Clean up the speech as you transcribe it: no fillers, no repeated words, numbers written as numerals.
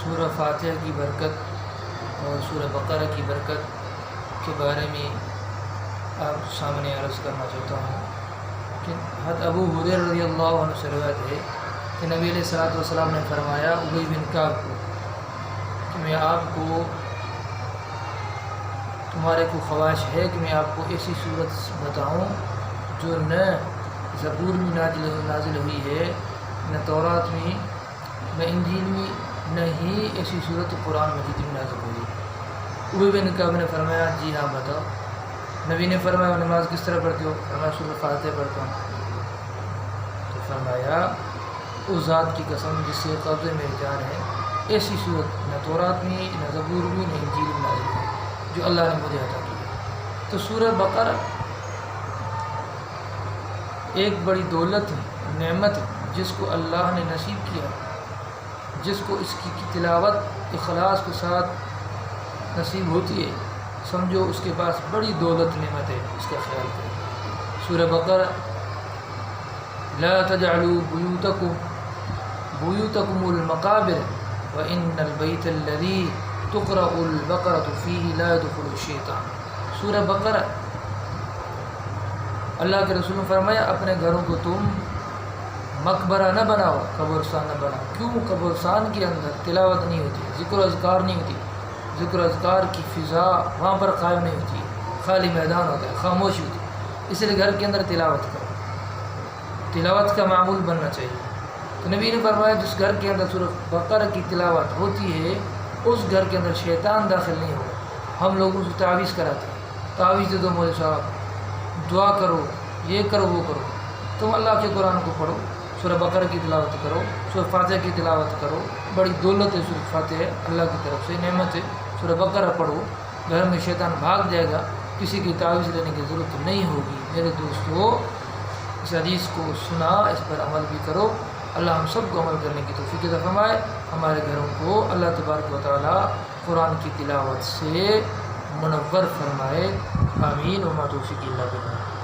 سورہ فاتحہ کی برکت اور سورہ بقرہ کی برکت کے بارے میں آپ سامنے عرض کرنا چاہتا ہوں کہ حضرت ابو ہریرہ رضی اللہ عنہ سے روایت ہے کہ نبی علیہ الصلوۃ والسلام نے فرمایا ابی بن کعب کو کہ میں آپ کو تمہارے کو خواہش ہے کہ میں آپ کو ایسی صورت بتاؤں جو نہ زبور میں نازل ہوئی ہے، نہ تورات میں، نہ انجیل میں، نہ ہی ایسی صورت قرآن مجید میں نازل ہوئی۔ ابی بن کعب نے فرمایا جی ہاں بتاؤ۔ نبی نے فرمایا نماز کس طرح پڑھتے ہو؟ فرمایا سورہ فاتحہ پڑھتا ہوں۔ تو فرمایا اس ذات کی قسم جس سے قبضے میری جان ہے، ایسی صورت نہ تورات میں، نہ زبور میں، نہ انجیل میں نازل ہوئی جو اللہ نے مجھے عطا کی ہے۔ تو سورہ بقرہ ایک بڑی دولت ہے، نعمت ہے، جس کو اللہ نے نصیب کیا، جس کو اس کی تلاوت اخلاص کے ساتھ نصیب ہوتی ہے، سمجھو اس کے پاس بڑی دولت نعمت ہے، اس کا خیال کریں۔ سورہ بقرہ لا تجعلوا بیوتکم المقابر وان البیت الذی تقرأ البقرۃ فیہ لا يدخل الشیطان۔ سورہ بقرہ اللہ کے رسول نے فرمایا اپنے گھروں کو تم مقبرہ نہ بناؤ، قبرستان نہ بناؤ۔ کیوں؟ قبرستان کے اندر تلاوت نہیں ہوتی، ذکر و اذکار نہیں ہوتی، ذکر و اذکار کی فضا وہاں پر قائم نہیں ہوتی، خالی میدان ہوتا ہے، خاموشی ہوتی ہے۔ اس لیے گھر کے اندر تلاوت کرو، تلاوت کا معمول بننا چاہیے۔ تو نبی نے فرمایا جس گھر کے اندر سورہ بقرہ کی تلاوت ہوتی ہے اس گھر کے اندر شیطان داخل نہیں ہوگا۔ ہم لوگوں سے تعویذ کراتے ہیں، تعویذ دے دو مولوی صاحب، دعا کرو، یہ کرو وہ کرو۔ تم اللہ کے قرآن کو پڑھو، سورہ بقرہ کی تلاوت کرو، سورہ فاتحہ کی تلاوت کرو، بڑی دولت ہے سورہ فاتحہ، اللہ کی طرف سے نعمت ہے۔ سورہ بقرہ پڑھو، گھر میں شیطان بھاگ جائے گا، کسی کی تعویذ لینے کی ضرورت نہیں ہوگی۔ میرے دوستو اس حدیث کو سنا، اس پر عمل بھی کرو۔ اللہ ہم سب کو عمل کرنے کی توفیق عطا فرمائے، ہمارے گھروں کو اللہ تبارک و تعالی قرآن کی تلاوت سے منور فرمائے، آمین۔ وما توفیقی الا باللہ۔